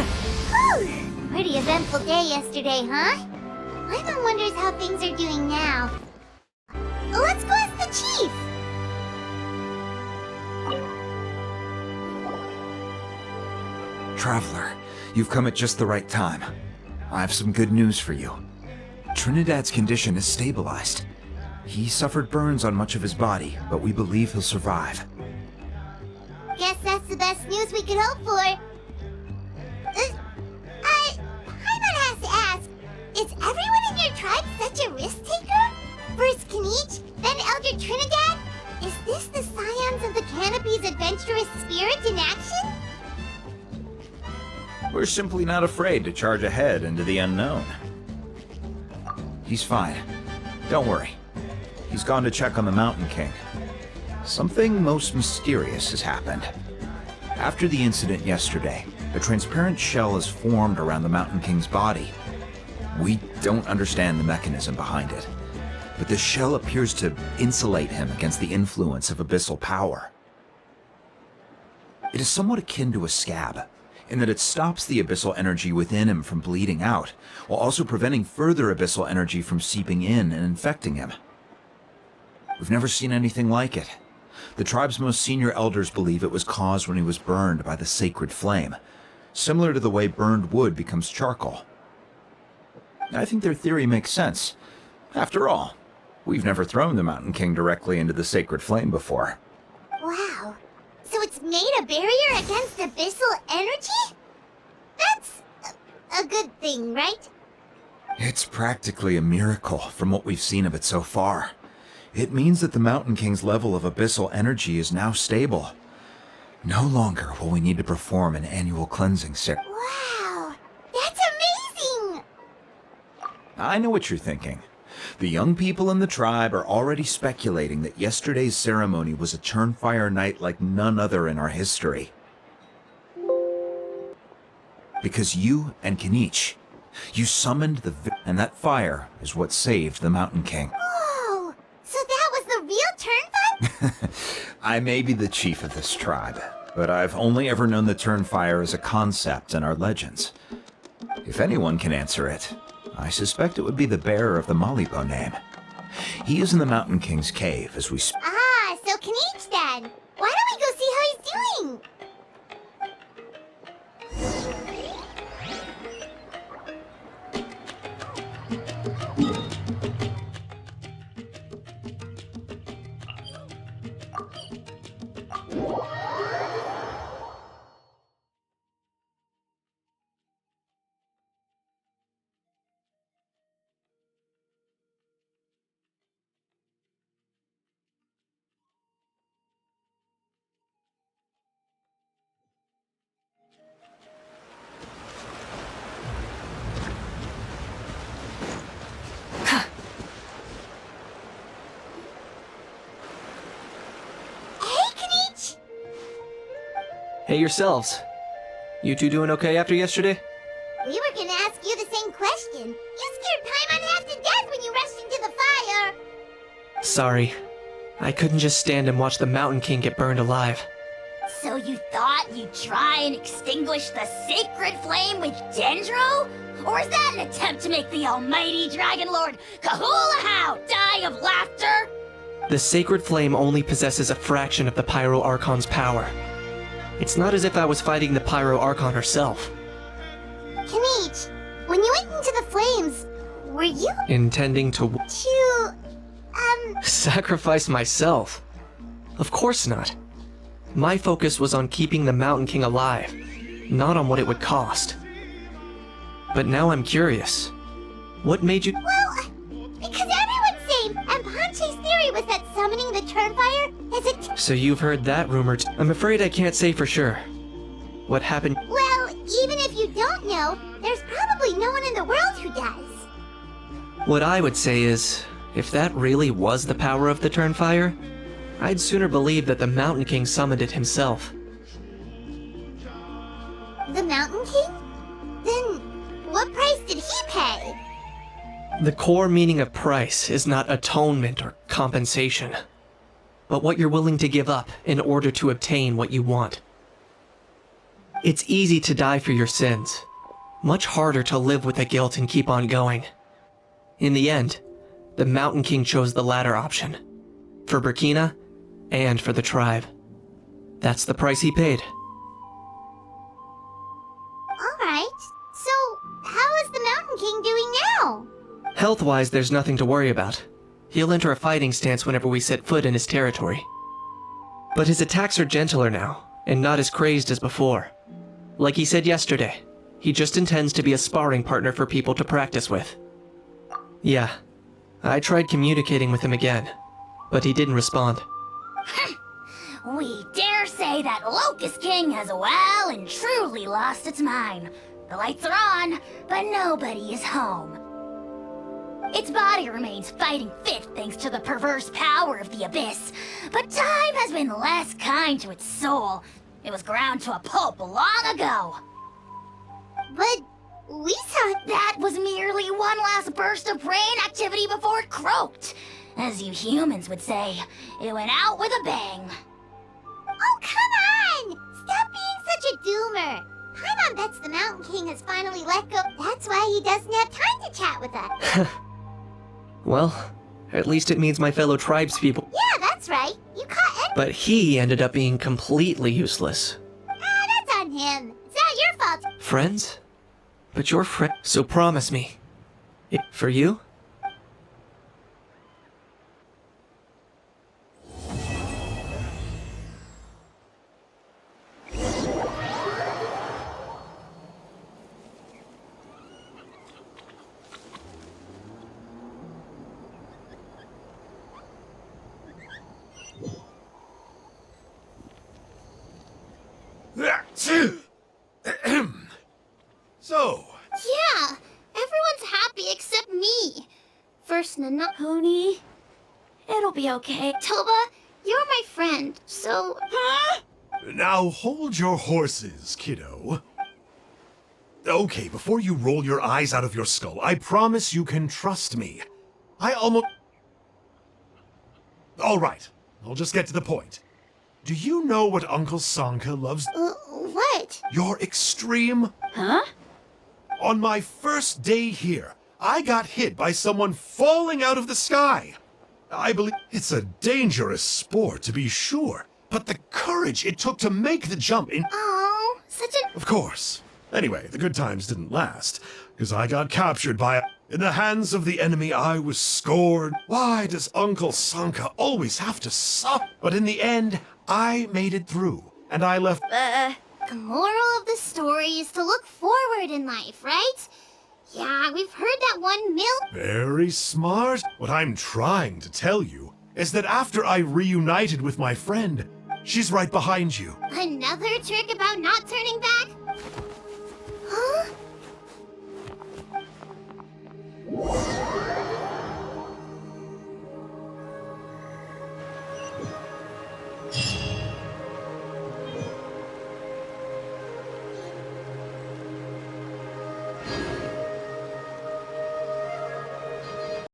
Whew, pretty eventful day yesterday, huh? Paimon wonders how things are doing now. Let's go ask the chief! Traveler, you've come at just the right time. I have some good news for you. Trinidad's condition is stabilized. He suffered burns on much of his body, but we believe he'll survive. Guess that's the best news we could hope for. Paimon has to ask, is everyone in your tribe such a risk-taker? First Kinich, then Elder Trinidad? Is this the scions of the Canopy's adventurous spirit in action? We're simply not afraid to charge ahead into the unknown. He's fine. Don't worry. He's gone to check on the Mountain King. Something most mysterious has happened. After the incident yesterday, a transparent shell has formed around the Mountain King's body. We don't understand the mechanism behind it, but the shell appears to insulate him against the influence of abyssal power. It is somewhat akin to a scab, in that it stops the abyssal energy within him from bleeding out, while also preventing further abyssal energy from seeping in and infecting him. We've never seen anything like it. The tribe's most senior elders believe it was caused when he was burned by the sacred flame, similar to the way burned wood becomes charcoal. I think their theory makes sense. After all, we've never thrown the Mountain King directly into the sacred flame before. Wow. So it's made a barrier against abyssal energy? That's a good thing, right? It's practically a miracle from what we've seen of it so far. It means that the Mountain King's level of abyssal energy is now stable. No longer will we need to perform an annual cleansing ceremony. Wow, that's amazing! I know what you're thinking. The young people in the tribe are already speculating that yesterday's ceremony was a Turnfire night like none other in our history. Because you and Kinich, you summoned and that fire is what saved the Mountain King. Whoa, so that was the real Turnfire? I may be the chief of this tribe, but I've only ever known the Turnfire as a concept in our legends. If anyone can answer it, I suspect it would be the bearer of the Malibo name. He is in the Mountain King's cave as we speak. Ah, so Kinich then. Why don't we go see how he's doing? Hey yourselves. You two doing okay after yesterday? We were gonna ask you the same question. You scared Paimon half to death when you rushed into the fire. Sorry. I couldn't just stand and watch the Mountain King get burned alive. So you thought you'd try and extinguish the sacred flame with Dendro? Or is that an attempt to make the almighty Dragon Lord Kahulahow die of laughter? The sacred flame only possesses a fraction of the Pyro Archon's power. It's not as if I was fighting the Pyro Archon herself. Kinich, when you went into the flames, were you Intending to sacrifice myself? Of course not. My focus was on keeping the Mountain King alive, not on what it would cost. But now I'm curious. What made you— Well, because everyone's saying, and Ponche's theory was that summoning the Turnfire is a So you've heard that rumor I'm afraid I can't say for sure. What happened— Well, even if you don't know, there's probably no one in the world who does. What I would say is, if that really was the power of the Turnfire, I'd sooner believe that the Mountain King summoned it himself. The Mountain King? Then, what price did he pay? The core meaning of price is not atonement or compensation, but what you're willing to give up in order to obtain what you want. It's easy to die for your sins. Much harder to live with the guilt and keep on going. In the end, the Mountain King chose the latter option. For Burkina, and for the tribe. That's the price he paid. Alright, so how is the Mountain King doing now? Health-wise, there's nothing to worry about. He'll enter a fighting stance whenever we set foot in his territory. But his attacks are gentler now, and not as crazed as before. Like he said yesterday, he just intends to be a sparring partner for people to practice with. Yeah, I tried communicating with him again, but he didn't respond. We dare say that Locust King has well and truly lost its mind. The lights are on, but nobody is home. Its body remains fighting fit thanks to the perverse power of the Abyss, but time has been less kind to its soul. It was ground to a pulp long ago. But we saw That was merely one last burst of brain activity before it croaked. As you humans would say, it went out with a bang. Oh, come on! Stop being such a doomer! Paimon bets the Mountain King has finally let go. That's why he doesn't have time to chat with us. Well, at least it means my fellow tribespeople. Yeah, that's right. You caught Ed. But he ended up being completely useless. That's on him. It's not your fault. Friends? But you're so promise me. For you? So, Yeah, everyone's happy except me. First, Honey, it'll be okay. Toba, you're my friend, so... Huh? now hold your horses, kiddo. Okay, before you roll your eyes out of your skull, I promise you can trust me. I almost... Alright, I'll just get to the point. Do you know what Uncle Sanka loves? What? Your extreme... Huh? On my first day here, I got hit by someone falling out of the sky. I believe it's a dangerous sport, to be sure, but the courage it took to make the jump in... Oh, such a... Of course. Anyway, the good times didn't last, because I got captured by... In the hands of the enemy, I was scored. Why does Uncle Sanka always have to suffer? But in the end, I made it through, and I left... The moral of the story is to look forward in life, right? Yeah, we've heard that 1,000,000... Very smart. What I'm trying to tell you is that after I reunited with my friend, she's right behind you. Another trick about not turning back?